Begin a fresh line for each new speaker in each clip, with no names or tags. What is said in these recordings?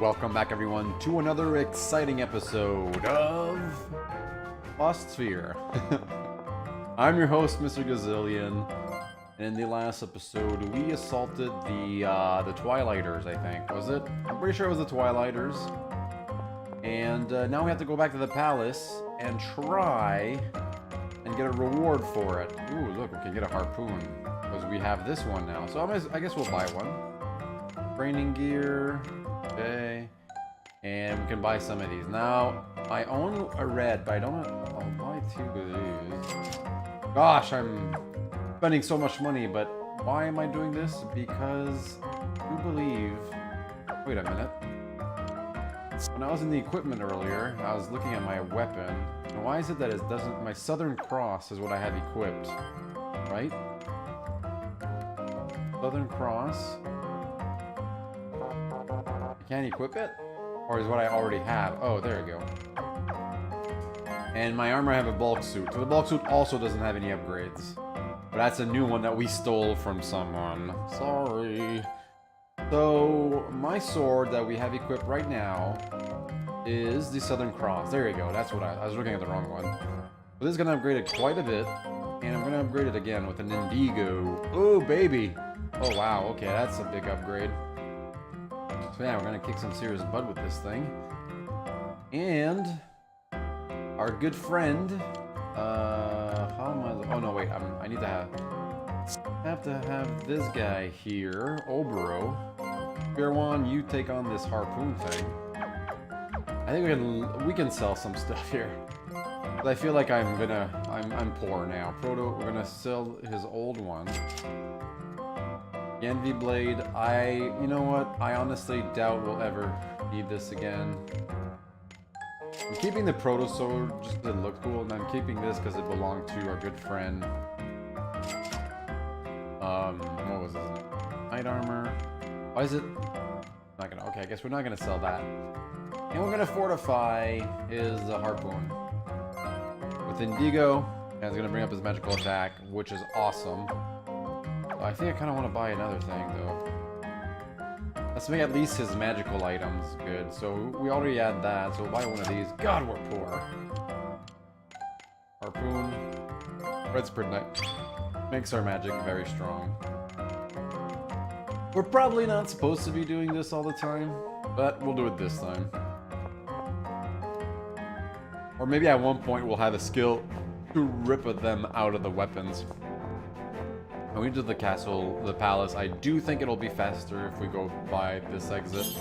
Welcome back, everyone, to another exciting episode of Lost Sphear. I'm your host, Mr. Gazillion, and in the last episode, we assaulted the Twilighters, I think. Was it? I'm pretty sure it was the Twilighters. And now we have to go back to the palace and try and get a reward for it. Ooh, look, we can get a harpoon, because we have this one now. So I guess we'll buy one. Training gear. Okay, and we can buy some of these. Now, I own a red, but I don't know. I'll buy two of these. Gosh, I'm spending so much money, but why am I doing this? Because you believe... Wait a minute. When I was in the equipment earlier, I was looking at my weapon. And why is it that it doesn't... My Southern Cross is what I have equipped, right? Southern Cross... Can't equip it? Or is what I already have? Oh, there we go. And my armor, I have a bulk suit. So the bulk suit also doesn't have any upgrades. But that's a new one that we stole from someone. Sorry. So, my sword that we have equipped right now is the Southern Cross. There you go. That's what I was looking at the wrong one. So this is going to upgrade it quite a bit. And I'm going to upgrade it again with an Indigo. Oh, baby. Oh, wow. Okay, that's a big upgrade. So yeah, we're gonna kick some serious butt with this thing. And our good friend, how am I? Oh no, wait, I need to have this guy here, Obaro. One, you take on this harpoon thing. I think we can sell some stuff here. But I feel like I'm poor now. Proto, we're gonna sell his old one. Envy Blade, you know what? I honestly doubt we'll ever need this again. I'm keeping the Proto Sword just to look cool, and I'm keeping this because it belonged to our good friend. What was his name? Knight Armor. Why is it? Not gonna. Okay, I guess we're not gonna sell that. And we're gonna fortify his Harpoon with Indigo, and it's gonna bring up his magical attack, which is awesome. I think I kind of want to buy another thing, though. Let's make at least his magical items good. So we already had that, so we'll buy one of these. God, we're poor. Harpoon. Red Spirit Knight. Makes our magic very strong. We're probably not supposed to be doing this all the time, but we'll do it this time. Or maybe at one point we'll have a skill to rip them out of the weapons. When we do the castle, the palace, I do think it'll be faster if we go by this exit.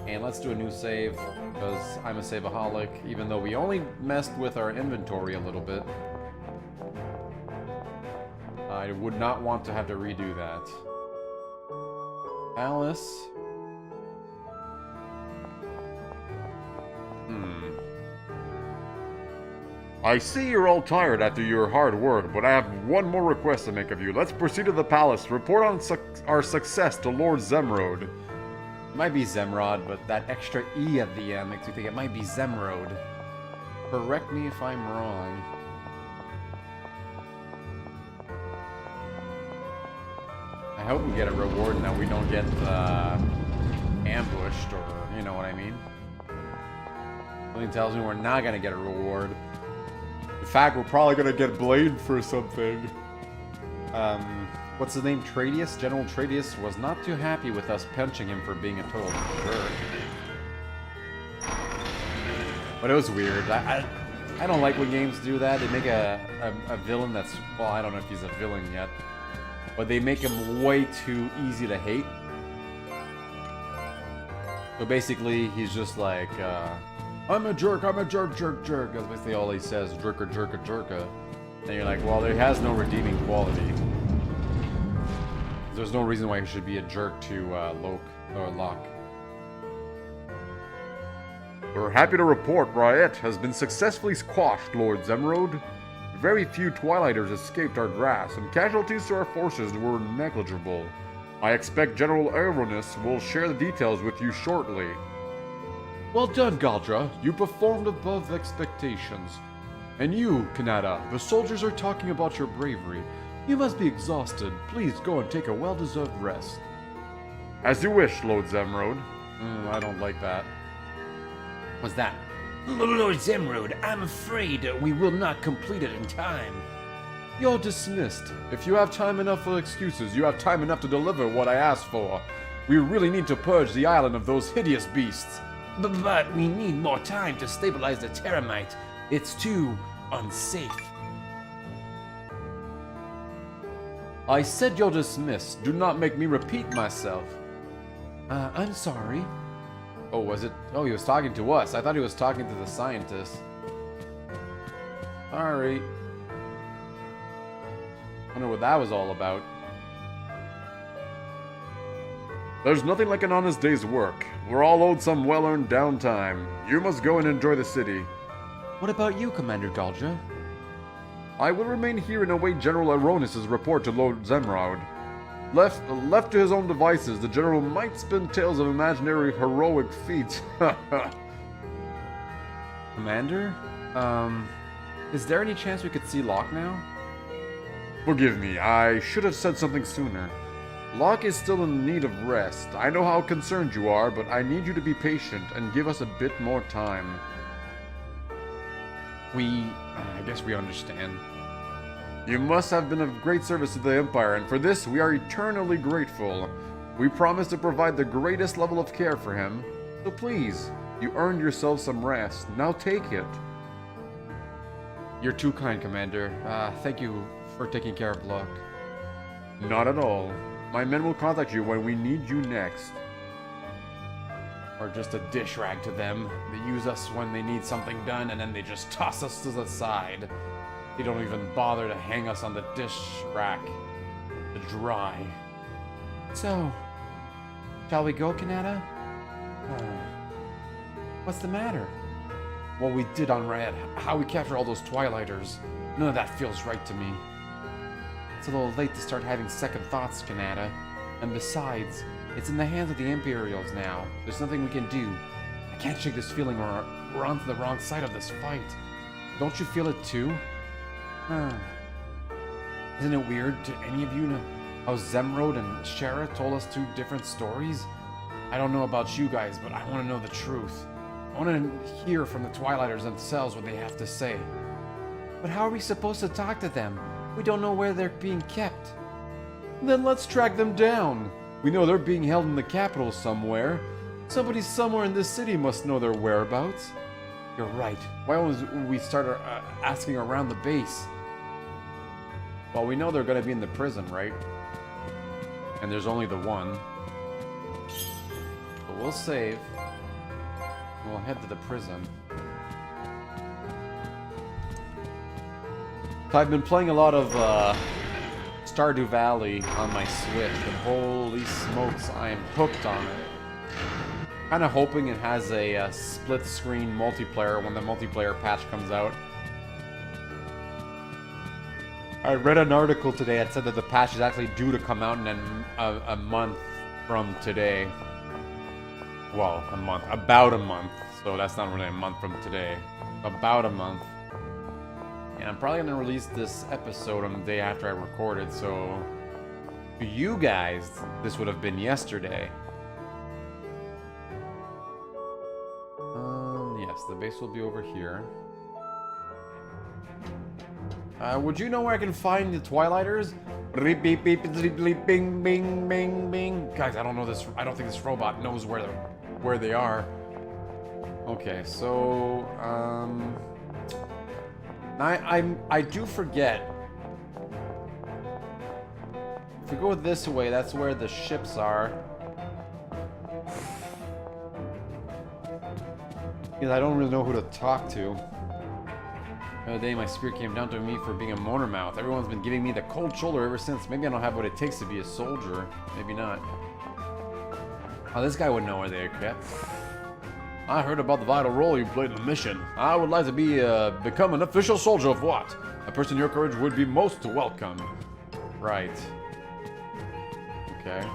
And let's do a new save, because I'm a save-aholic, even though we only messed with our inventory a little bit. I would not want to have to redo that. Palace.
I see you're all tired after your hard work, but I have one more request to make of you. Let's proceed to the palace. Report on our success to Lord Zemrod.
It might be Zemrod, but that extra E at the end makes me think it might be Zemrod. Correct me if I'm wrong. I hope we get a reward and that we don't get ambushed, or you know what I mean. Something tells me we're not gonna get a reward. In fact, we're probably gonna get blamed for something. What's his name? Tradius? General Tradius was not too happy with us punching him for being a total jerk. But it was weird. I don't like when games do that. They make a villain that's... Well, I don't know if he's a villain yet. But they make him way too easy to hate. So basically, he's just like... I'm a jerk, jerk. That's basically all he says, jerka. And you're like, well, there has no redeeming quality. There's no reason why he should be a jerk to Locke.
We're happy to report Riot has been successfully squashed, Lord Zemrod. Very few Twilighters escaped our grasp, and casualties to our forces were negligible. I expect General Aeronus will share the details with you shortly.
Well done, Galdra. You performed above expectations. And you, Kanata, the soldiers are talking about your bravery. You must be exhausted. Please go and take a well-deserved rest.
As you wish, Lord Zemrod.
I don't like that. What's that?
Lord Zemrod, I'm afraid we will not complete it in time.
You're dismissed. If you have time enough for excuses, you have time enough to deliver what I asked for. We really need to purge the island of those hideous beasts.
But we need more time to stabilize the Terramite. It's too unsafe.
I said you're dismissed. Do not make me repeat myself.
I'm sorry. Oh, was it? Oh, he was talking to us. I thought he was talking to the scientists. Sorry. Wonder what that was all about.
There's nothing like an honest day's work. We're all owed some well-earned downtime. You must go and enjoy the city.
What about you, Commander Galja?
I will remain here and await General Aronis' report to Lord Zemrod. Left to his own devices, the General might spin tales of imaginary heroic feats.
Commander? Is there any chance we could see Locke now?
Forgive me, I should have said something sooner. Locke is still in need of rest. I know how concerned you are, but I need you to be patient and give us a bit more time.
I guess we understand.
You must have been of great service to the Empire, and for this we are eternally grateful. We promise to provide the greatest level of care for him. So please, you earned yourself some rest. Now take it.
You're too kind, Commander. Thank you for taking care of Locke.
Not at all. My men will contact you when we need you next.
Or just a dish rag to them. They use us when they need something done, and then they just toss us to the side. They don't even bother to hang us on the dish rack to dry. So, shall we go, Kanata? What's the matter? What we did on Red, how we captured all those Twilighters, none of that feels right to me. It's a little late to start having second thoughts, Kanata. And besides, it's in the hands of the Imperials now. There's nothing we can do. I can't shake this feeling we're on the wrong side of this fight. Don't you feel it too? Isn't it weird to any of you know how Zemrod and Shara told us two different stories? I don't know about you guys, but I want to know the truth. I want to hear from the Twilighters themselves what they have to say. But how are we supposed to talk to them? We don't know where they're being kept.
Then let's track them down. We know they're being held in the capital somewhere. Somebody somewhere in this city must know their whereabouts.
You're right. Why don't we start asking around the base? Well, we know they're going to be in the prison, right? And there's only the one. But we'll save. We'll head to the prison. I've been playing a lot of Stardew Valley on my Switch, and holy smokes, I am hooked on it. Kind of hoping it has a split-screen multiplayer when the multiplayer patch comes out. I read an article today that said that the patch is actually due to come out in a month from today. Well, about a month. So that's not really a month from today. About a month. And I'm probably going to release this episode on the day after I record it, so for you guys, this would have been yesterday. Yes, the base will be over here. Would you know where I can find the Twilighters? Beep, beep, beep, beep, beep, bing, bing, bing, bing. Guys, I don't know this. I don't think this robot knows where they are. Okay, so I do forget. If we go this way, that's where the ships are. Because I don't really know who to talk to. The other day, my spirit came down to me for being a motor mouth. Everyone's been giving me the cold shoulder ever since. Maybe I don't have what it takes to be a soldier. Maybe not. Oh, this guy would know where they're kept. I heard about the vital role you played in the mission. I would like to become an official soldier of what? A person your courage would be most welcome. Right. Okay.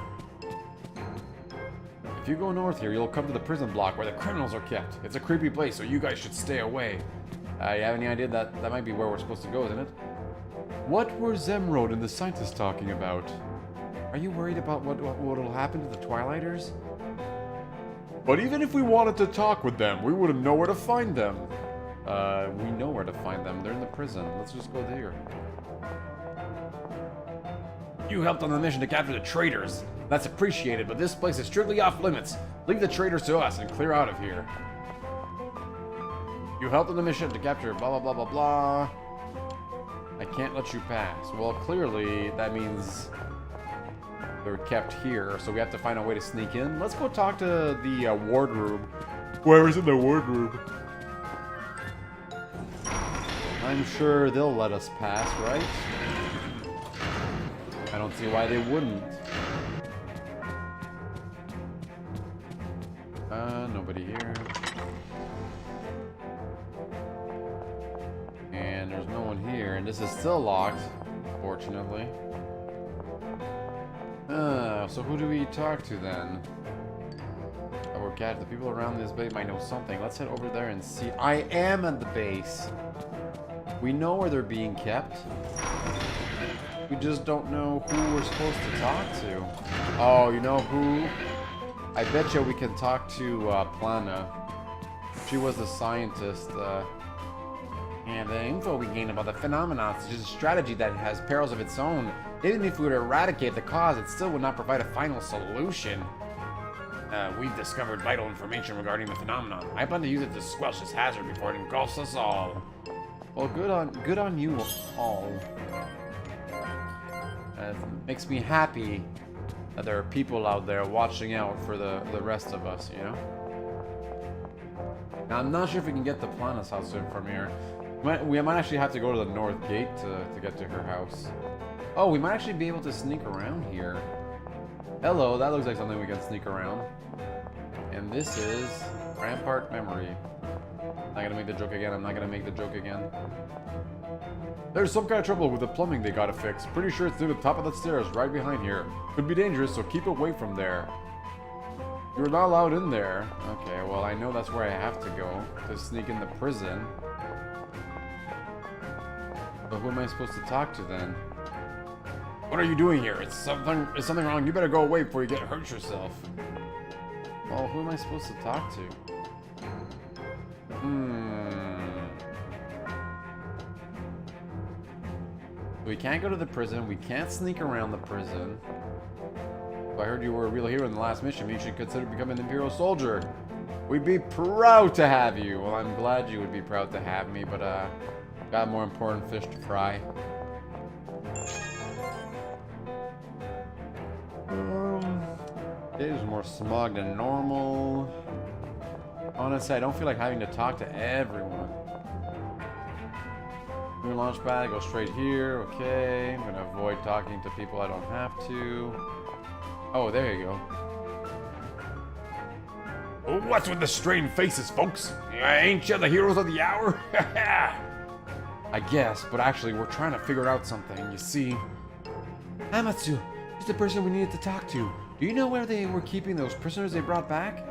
If you go north here, you'll come to the prison block where the criminals are kept. It's a creepy place, so you guys should stay away. You have any idea that might be where we're supposed to go, isn't it?
What were Zemrod and the scientists talking about?
Are you worried about what will happen to the Twilighters?
But even if we wanted to talk with them, we wouldn't know where to find them.
We know where to find them. They're in the prison. Let's just go there.
You helped on the mission to capture the traitors. That's appreciated, but this place is strictly off limits. Leave the traitors to us and clear out of here.
You helped on the mission to capture blah, blah, blah, blah, blah. I can't let you pass. Well, clearly, that means they're kept here, so we have to find a way to sneak in. Let's go talk to the wardroom. Whoever's in the wardroom. I'm sure they'll let us pass, right? I don't see why they wouldn't. Nobody here. And there's no one here, and this is still locked, fortunately. So who do we talk to then? Our cat, the people around this base might know something. Let's head over there and see. I am at the base. We know where they're being kept. We just don't know who we're supposed to talk to. Oh, you know who? I bet you we can talk to Plana. She was the scientist. And the info we gained about the phenomenon is just a strategy that has perils of its own. Even if we were to eradicate the cause, it still would not provide a final solution.
We've discovered vital information regarding the phenomenon. I plan to use it to squelch this hazard before it engulfs us all.
Well, good on you all. It makes me happy that there are people out there watching out for the rest of us, you know? Now, I'm not sure if we can get to Plana's house from here. We might actually have to go to the north gate to get to her house. Oh, we might actually be able to sneak around here. Hello, that looks like something we can sneak around. And this is Rampart Memory. I'm not gonna make the joke again, I'm not gonna make the joke again.
There's some kind of trouble with the plumbing they gotta fix. Pretty sure it's near the top of the stairs, right behind here. Could be dangerous, so keep away from there. You're not allowed in there.
Okay, well, I know that's where I have to go to sneak in the prison. But who am I supposed to talk to then?
What are you doing here? Is something wrong? You better go away before you get hurt yourself.
Well, who am I supposed to talk to? We can't go to the prison. We can't sneak around the prison. If I heard you were a real hero in the last mission, you should consider becoming an Imperial soldier. We'd be proud to have you. Well, I'm glad you would be proud to have me, but got more important fish to fry. There's more smog than normal. Honestly, I don't feel like having to talk to everyone. New launch pad, go straight here. Okay, I'm gonna avoid talking to people I don't have to. Oh, there you go.
What's with the strained faces, folks? Ain't you the heroes of the hour?
I guess, but actually, we're trying to figure out something. You see, Amatsu, he's the person we needed to talk to. Do you know where they were keeping those prisoners they brought back?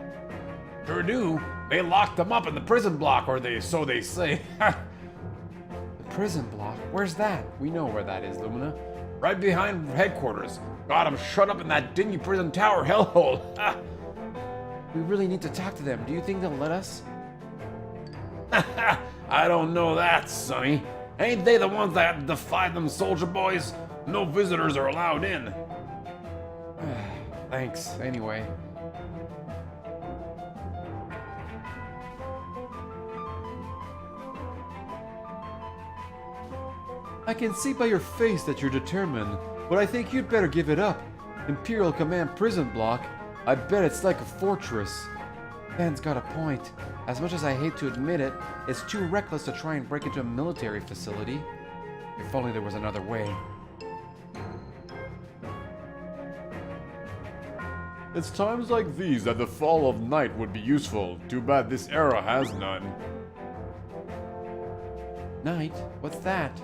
Sure do. They locked them up in the prison block, or so they say.
The prison block? Where's that? We know where that is, Lumina.
Right behind headquarters. Got them shut up in that dingy prison tower hellhole.
We really need to talk to them. Do you think they'll let us?
I don't know that, Sonny. Ain't they the ones that defied them soldier boys? No visitors are allowed in.
Thanks, anyway. I can see by your face that you're determined, but I think you'd better give it up. Imperial Command prison block? I bet it's like a fortress. Ben's got a point. As much as I hate to admit it, it's too reckless to try and break into a military facility. If only there was another way.
It's times like these that the fall of night would be useful. Too bad this era has none.
Night? What's that?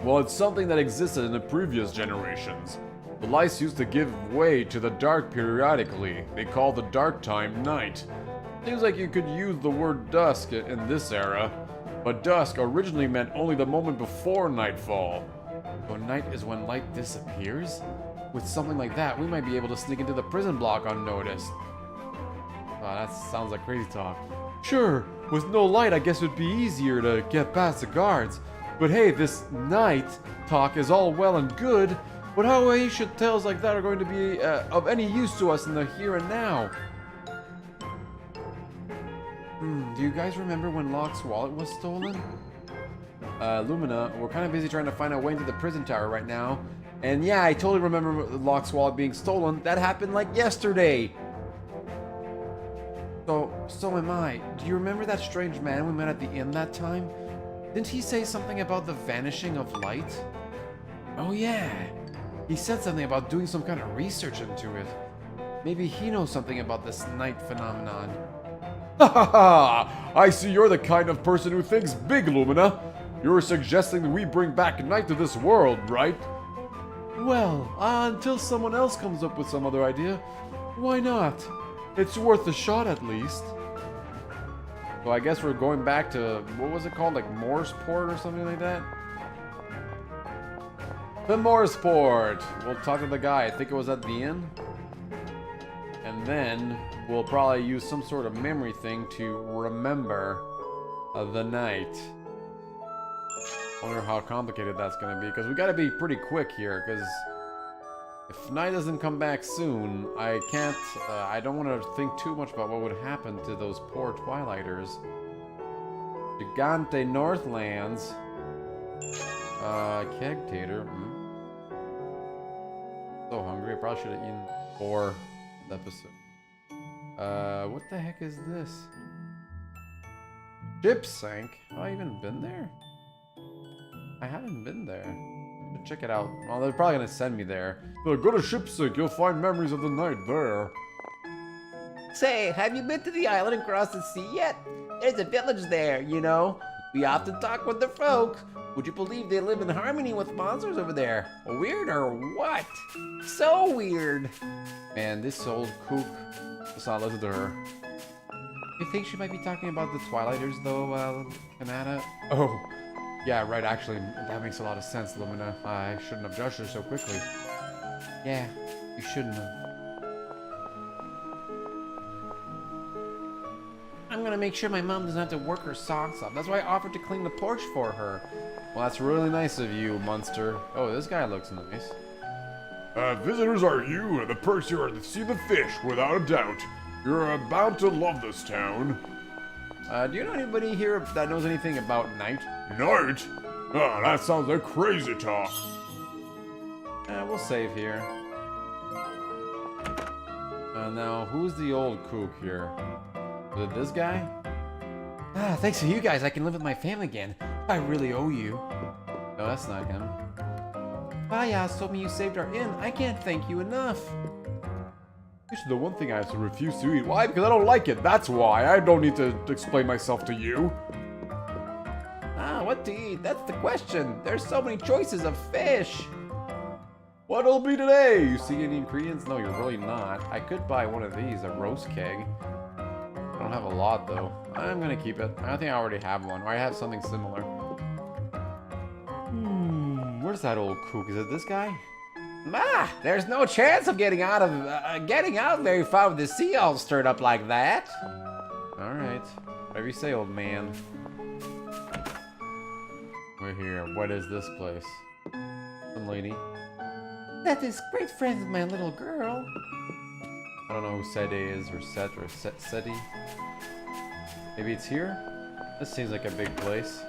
Well, it's something that existed in the previous generations. The lights used to give way to the dark periodically. They call the dark time night. Seems like you could use the word dusk in this era, but dusk originally meant only the moment before nightfall.
So night is when light disappears? With something like that, we might be able to sneak into the prison block unnoticed.
Oh, that sounds like crazy talk. Sure, with no light, I guess it would be easier to get past the guards. But hey, this night talk is all well and good, but how ancient tales like that are going to be of any use to us in the here and now? Do you guys remember when Locke's wallet was stolen? Lumina, we're kind of busy trying to find our way into the prison tower right now. And yeah, I totally remember Locke's wallet being stolen. That happened like yesterday. So am I. Do you remember that strange man we met at the inn that time? Didn't he say something about the vanishing of light? Oh yeah. He said something about doing some kind of research into it. Maybe he knows something about this night phenomenon. Ha ha ha! I see you're the kind of person who thinks big, Lumina. You're suggesting that we bring back night to this world, right? Well, until someone else comes up with some other idea, why not? It's worth a shot at least. So I guess we're going back to, what was it called, like Moorsport or something like that? The Moorsport! We'll talk to the guy, I think it was at the inn. And then we'll probably use some sort of memory thing to remember the night. I wonder how complicated that's going to be, because we got to be pretty quick here, because if night doesn't come back soon, I can't, I don't want to think too much about what would happen to those poor Twilighters. Gigante Northlands. Kegtator. So hungry, I probably should have eaten 4 this episode. What the heck is this? Ship sank? Have I even been there? I haven't been there. Check it out. Well, they're probably gonna send me there. But go to Shipsink, you'll find memories of the night there.
Say, have you been to the island across the sea yet? There's a village there, you know. We often talk with the folk. Would you believe they live in harmony with monsters over there? Weird or what? So weird.
Man, this old kook. Let's not listen to her. You think she might be talking about the Twilighters though, Kanata? Oh. Yeah, right, actually, that makes a lot of sense, Lumina. I shouldn't have judged her so quickly. Yeah, you shouldn't have.
I'm gonna make sure my mom doesn't have to work her socks off. That's why I offered to clean the porch for her.
Well, that's really nice of you, Munster. Oh, this guy looks nice.
Visitors are you, and the perks here are to see the fish, without a doubt. You're bound to love this town.
Do you know anybody here that knows anything about night?
Night? Ah, that sounds like crazy talk.
We'll save here. Now, who's the old kook here? Is it this guy?
Thanks to you guys, I can live with my family again. I really owe you.
No, that's not him.
Bayas told me you saved our inn. I can't thank you enough.
This is the one thing I have to refuse to eat. Why? Because I don't like it. That's why. I don't need to explain myself to you.
What to eat? That's the question. There's so many choices of fish.
What'll be today? You see any ingredients? No, you're really not. I could buy one of these, a roast keg. I don't have a lot, though. I'm gonna keep it. I think I already have one, or I have something similar. Where's that old kook? Is it this guy?
There's no chance of getting out very far with the sea all stirred up like that.
All right. Whatever you say, old man. We're here. What is this place? Some lady.
That is great friends with my little girl.
I don't know who Sede is, or Set, or Seti. Maybe it's here? This seems like a big place.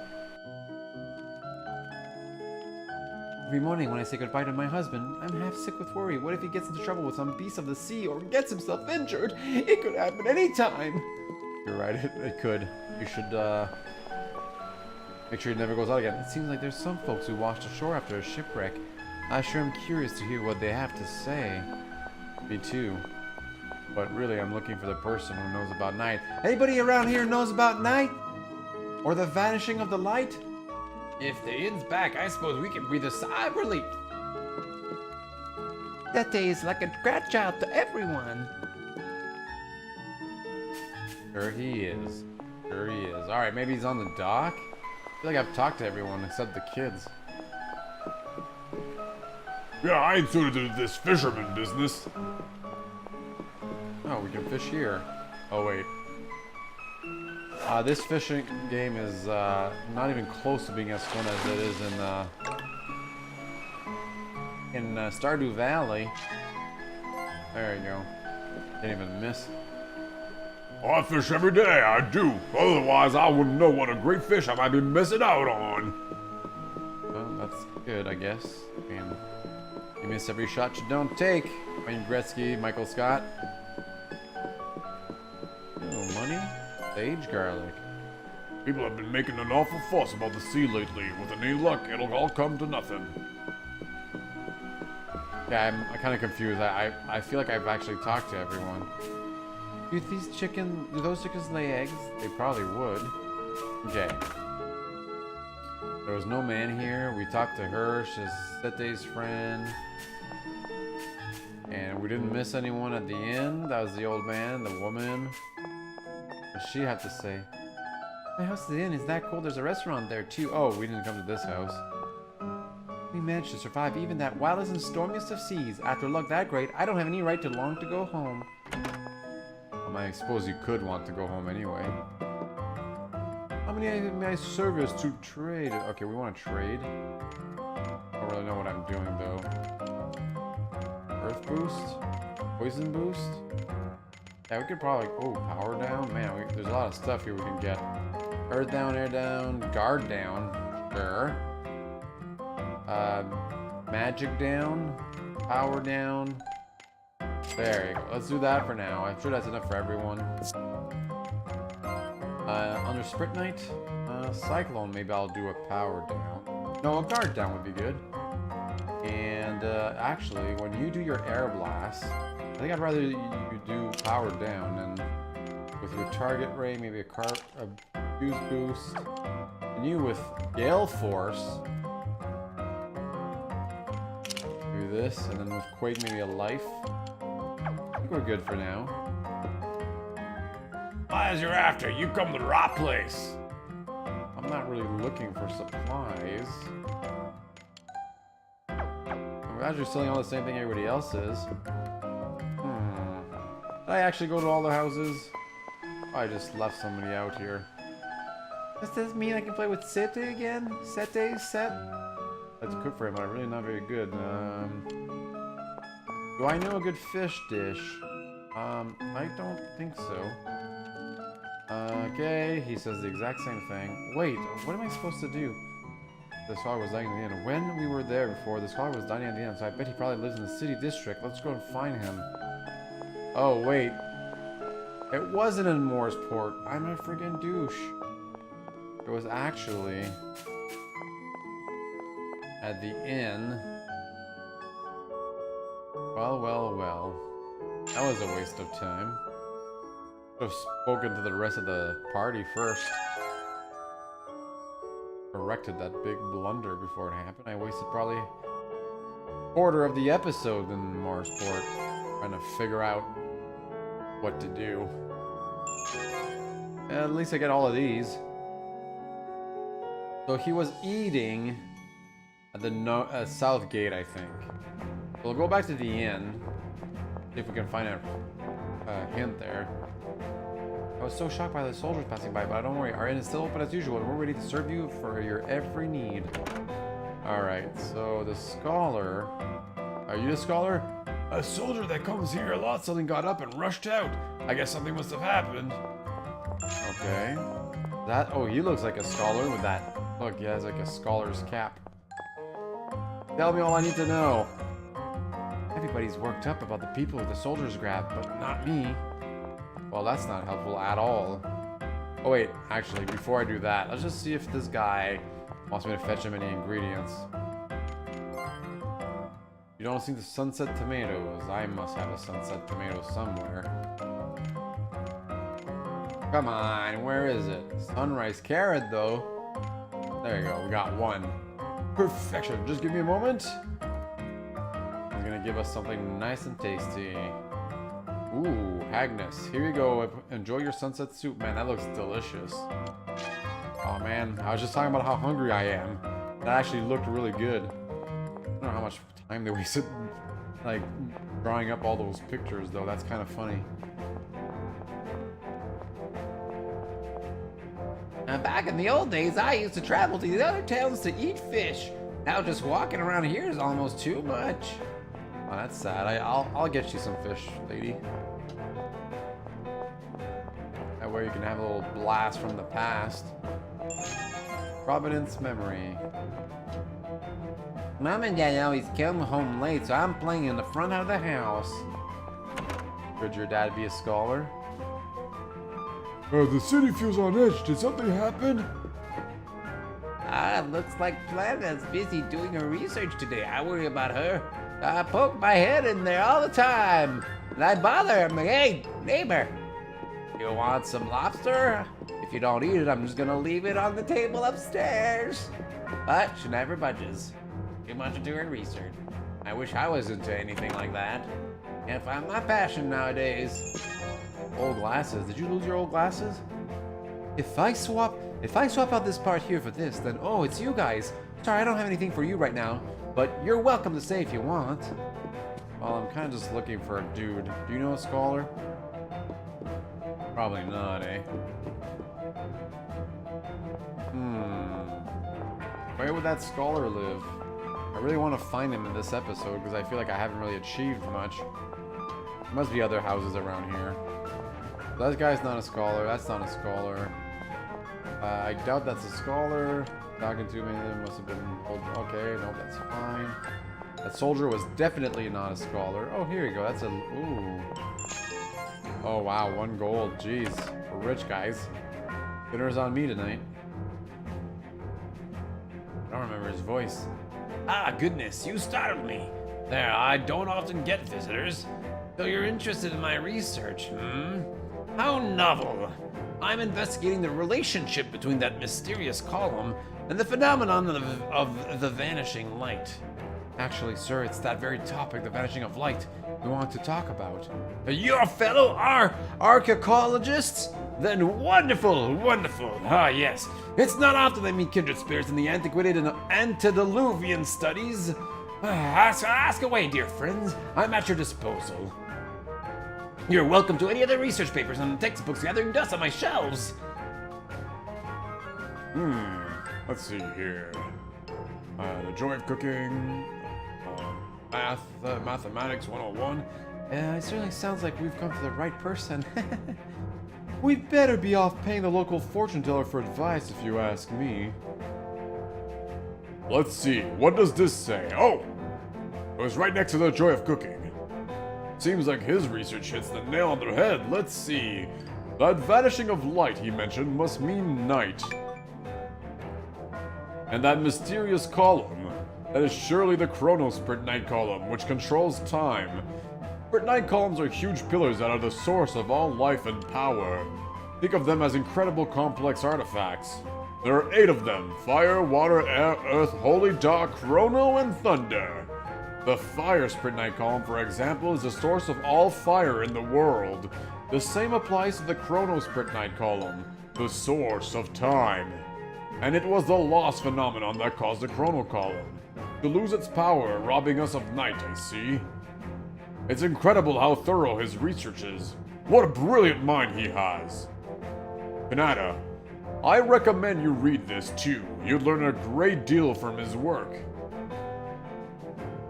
Every morning when I say goodbye to my husband, I'm half sick with worry. What if he gets into trouble with some beast of the sea or gets himself injured? It could happen any time. You're right, it could. You should, make sure he never goes out again. It seems like there's some folks who washed ashore after a shipwreck. I sure am curious to hear what they have to say. Me too. But really, I'm looking for the person who knows about night. Anybody around here knows about night? Or the vanishing of the light?
If the inn's back, I suppose we can breathe a sigh of relief. That day is like a grandchild to everyone.
Sure he is. Sure he is. Alright, maybe he's on the dock? I feel like I've talked to everyone except the kids.
Yeah, I ain't suited to this fisherman business.
Oh, we can fish here.
Oh, wait. This fishing game is not even close to being as fun as it is in Stardew Valley. There you go. Didn't even miss.
I fish every day, I do. Otherwise, I wouldn't know what a great fish I might be missing out on.
Well, that's good, I guess. I mean, you miss every shot you don't take. Wayne Gretzky, Michael Scott. Oh, money? Sage garlic.
People have been making an awful fuss about the sea lately. With any luck, it'll all come to nothing.
Yeah, I'm kind of confused. I feel like I've actually talked to everyone. Do those chickens lay eggs? They probably would. Okay. There was no man here. We talked to Hirsch, his Sete's friend. And we didn't miss anyone at the inn. That was the old man, the woman. What does she have to say? My house is the inn. Is that cool? There's a restaurant there too. Oh, we didn't come to this house. We managed to survive even that wildest and stormiest of seas. After luck that great, I don't have any right to long to go home. I suppose you could want to go home anyway. How many may I service to trade? Okay, we want to trade. I don't really know what I'm doing though. Earth boost? Poison boost? Yeah, we could probably... Oh, power down? Man, there's a lot of stuff here we can get. Earth down, air down, guard down. Sure. Magic down. Power down. There you go. Let's do that for now. I'm sure that's enough for everyone. Under Sprint Knight, Cyclone, maybe I'll do a power down. No, a guard down would be good. And actually, when you do your air blast, I think I'd rather you do power down and with your target ray, maybe a fuse boost. And you with Gale Force, do this, and then with Quake, maybe a life. I think we're good for now.
As you're after, you come to the right place.
I'm not really looking for supplies. We're actually selling all the same thing everybody else is. Did I actually go to all the houses? I just left somebody out here. Does this mean I can play with Sete again? Set? That's good for him, but I'm really not very good. Do I know a good fish dish? I don't think so. Okay, he says the exact same thing. Wait, what am I supposed to do? The scholar was dining at the inn. When we were there before, the scholar was dining at the inn, so I bet he probably lives in the city district. Let's go and find him. Oh, wait. It wasn't in Moorsport. I'm a friggin' douche. It was actually at the inn. Well. That was a waste of time. Should have spoken to the rest of the party first. Corrected that big blunder before it happened. I wasted probably a quarter of the episode in Moorsport trying to figure out what to do. At least I get all of these. So he was eating at the south gate, I think. We'll go back to the inn. See if we can find a hint there. I was so shocked by the soldiers passing by, but don't worry, our inn is still open as usual, and we're ready to serve you for your every need. Alright, so the scholar... Are you the scholar?
A soldier that comes here a lot suddenly got up and rushed out. I guess something must have happened.
Okay. Oh, he looks like a scholar with that. Look, he has like a scholar's cap. Tell me all I need to know. Everybody's worked up about the people the soldiers grabbed, but not me. Well, that's not helpful at all. Oh wait, actually, before I do that, let's just see if this guy wants me to fetch him any ingredients. You don't see the sunset tomatoes. I must have a sunset tomato somewhere. Come on, where is it? Sunrise carrot, though. There you go, we got one. Perfection, just give me a moment. He's gonna give us something nice and tasty. Ooh, Agnes. Here you go. Enjoy your sunset soup. Man, that looks delicious. Oh man, I was just talking about how hungry I am. That actually looked really good. I don't know how much time they wasted like drawing up all those pictures though. That's kind of funny.
Back in the old days, I used to travel to the other towns to eat fish. Now just walking around here is almost too much.
Oh, that's sad. I'll get you some fish, lady. That way you can have a little blast from the past. Providence memory.
Mom and Dad always come home late, so I'm playing in the front of the house.
Could your dad be a scholar?
The city feels on edge. Did something happen?
Looks like Planeta's busy doing her research today. I worry about her. I poke my head in there all the time. And I bother her. I'm like, hey, neighbor, you want some lobster? If you don't eat it, I'm just gonna leave it on the table upstairs. But she never budges. Too much to do her research. I wish I was into anything like that. Can't find my passion nowadays.
Old glasses. Did you lose your old glasses? If I swap out this part here for this, then oh, it's you guys. Sorry, I don't have anything for you right now, but you're welcome to stay if you want. Well, I'm kind of just looking for a dude. Do you know a scholar? Probably not, eh? Where would that scholar live? I really want to find him in this episode because I feel like I haven't really achieved much. There must be other houses around here. That guy's not a scholar. That's not a scholar. I doubt that's a scholar. Talking to me, there must have been... Okay, no, that's fine. That soldier was definitely not a scholar. Oh, here you go. That's a... Ooh. Oh, wow. 1 gold. Jeez. We're rich, guys. Dinner's on me tonight. I don't remember his voice.
Ah, goodness, you startled me. There, I don't often get visitors. So you're interested in my research, hmm? How novel. I'm investigating the relationship between that mysterious column and the phenomenon of the vanishing light.
Actually, sir, it's that very topic, the vanishing of light, we want to talk about.
Your fellow archaeologists? Then wonderful, wonderful. Ah, yes. It's not often I meet kindred spirits in the antiquated and antediluvian studies. Ask away, dear friends. I'm at your disposal. You're welcome to any other research papers and textbooks gathering dust on my shelves.
Let's see here. The joy of cooking. Mathematics 101.
It certainly sounds like we've come to the right person. We'd better be off paying the local fortune teller for advice, if you ask me.
Let's see. What does this say? Oh! It was right next to the joy of cooking. Seems like his research hits the nail on the head. Let's see. That vanishing of light he mentioned must mean night. And that mysterious column, that is surely the Chrono Sprint Night column, which controls time. Sprint Night columns are huge pillars that are the source of all life and power. Think of them as incredible complex artifacts. There are 8 of them: fire, water, air, earth, holy, dark, chrono, and thunder. The fire Sprint Night column, for example, is the source of all fire in the world. The same applies to the Chrono Sprint Night column, the source of time. And it was the loss phenomenon that caused the Chrono column to lose its power, robbing us of night, I see. It's incredible how thorough his research is. What a brilliant mind he has. Kanata, I recommend you read this too. You'd learn a great deal from his work.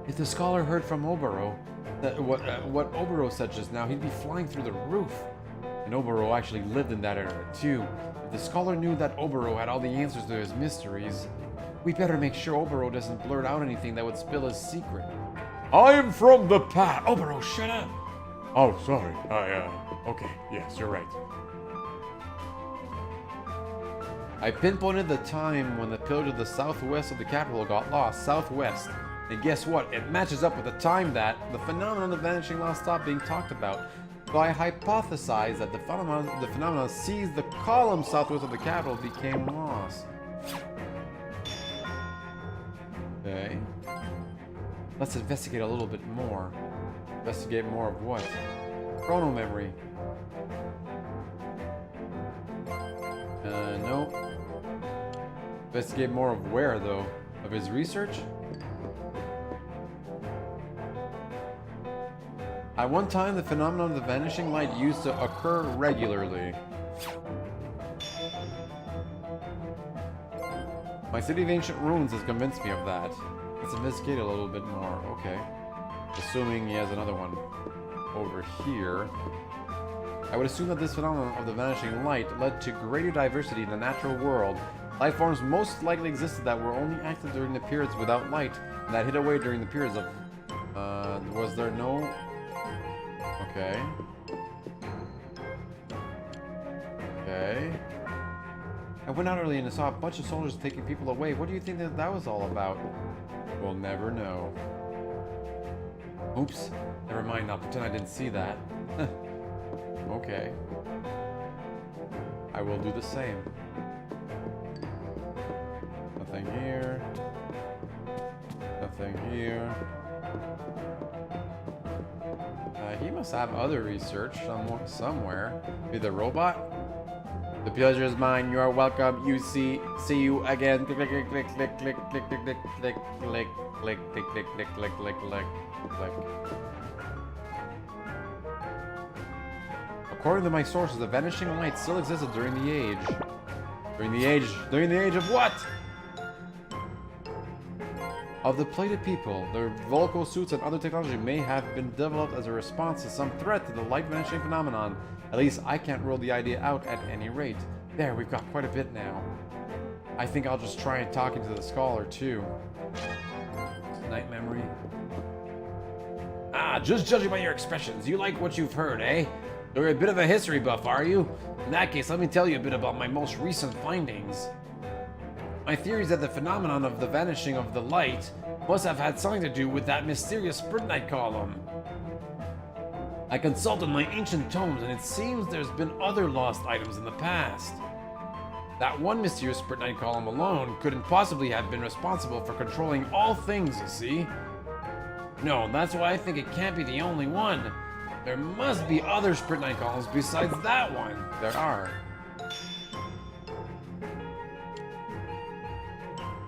If the scholar heard from Obaro, what Obaro said just now, he'd be flying through the roof. And Obaro actually lived in that era too. If the scholar knew that Obaro had all the answers to his mysteries, we better make sure Obaro doesn't blurt out anything that would spill his secret.
I am from the past.
Obaro, shut up.
Oh, sorry. Okay. Yes, you're right.
I pinpointed the time when the pillar to the southwest of the capital got lost, southwest. And guess what? It matches up with the time that the phenomenon of vanishing light stopped being talked about. So I hypothesized that the phenomenon sees the column southwest of the capital became lost. Okay. Let's investigate a little bit more. Investigate more of what? Chrono memory. Nope. Investigate more of where, though? Of his research? At one time, the phenomenon of the vanishing light used to occur regularly. My City of Ancient Ruins has convinced me of that. Let's investigate a little bit more. Okay. Assuming he has another one over here. I would assume that this phenomenon of the vanishing light led to greater diversity in the natural world. Life forms most likely existed that were only active during the periods without light, and that hid away during the periods of... was there no... Okay. Okay. I went out early and saw a bunch of soldiers taking people away. What do you think that was all about? We'll never know. Oops. Never mind, I'll pretend I didn't see that. Okay. I will do the same. Nothing here. Nothing here. He must have other research somewhere. Maybe the robot? The pleasure is mine. You are welcome. See you again. Click, click, click, click, click, click, click, click, click, click, click, click, click, click, click, click, click, click. According to my sources, the vanishing light still existed during the age. During the age of what? Of the plated people. Their vocal suits and other technology may have been developed as a response to some threat to the light vanishing phenomenon. At least I can't rule the idea out at any rate. There, we've got quite a bit now. I think I'll just try and talk into the scholar too. Night memory.
Ah, just judging by your expressions, you like what you've heard, eh? You're a bit of a history buff, are you? In that case, let me tell you a bit about my most recent findings. My theory is that the phenomenon of the vanishing of the light must have had something to do with that mysterious Spritnite column. I consulted my ancient tomes, and it seems there's been other lost items in the past. That one mysterious Spritnite column alone couldn't possibly have been responsible for controlling all things, you see? No, that's why I think it can't be the only one. There must be other Spritnite columns besides that one.
There are.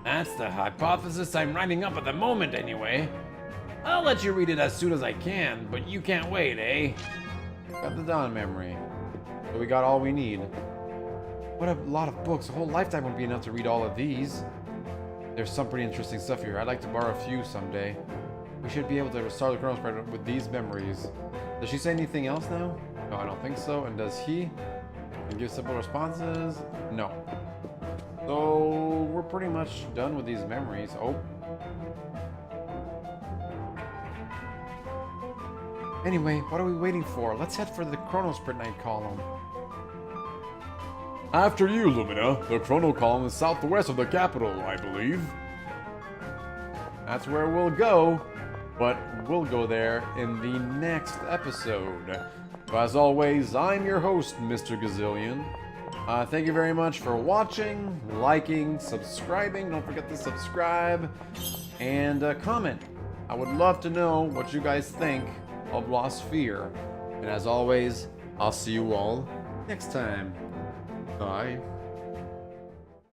That's the hypothesis I'm writing up at the moment, anyway. I'll let you read it as soon as I can, but you can't wait, eh?
Got the dawn memory. So we got all we need. What a lot of books. A whole lifetime would be enough to read all of these. There's some pretty interesting stuff here. I'd like to borrow a few someday. We should be able to restart the Chrono Sprite with these memories. Does she say anything else now? No, I don't think so. And does he? And give simple responses? No. So we're pretty much done with these memories. Oh. Anyway, what are we waiting for? Let's head for the Chrono Sprite column.
After you, Lumina. The Chrono column is southwest of the capital, I believe.
That's where we'll go. But we'll go there in the next episode. So as always, I'm your host, Mr. Gazillion. Thank you very much for watching, liking, subscribing. Don't forget to subscribe and comment. I would love to know what you guys think of Lost Sphear. And as always, I'll see you all next time. Bye.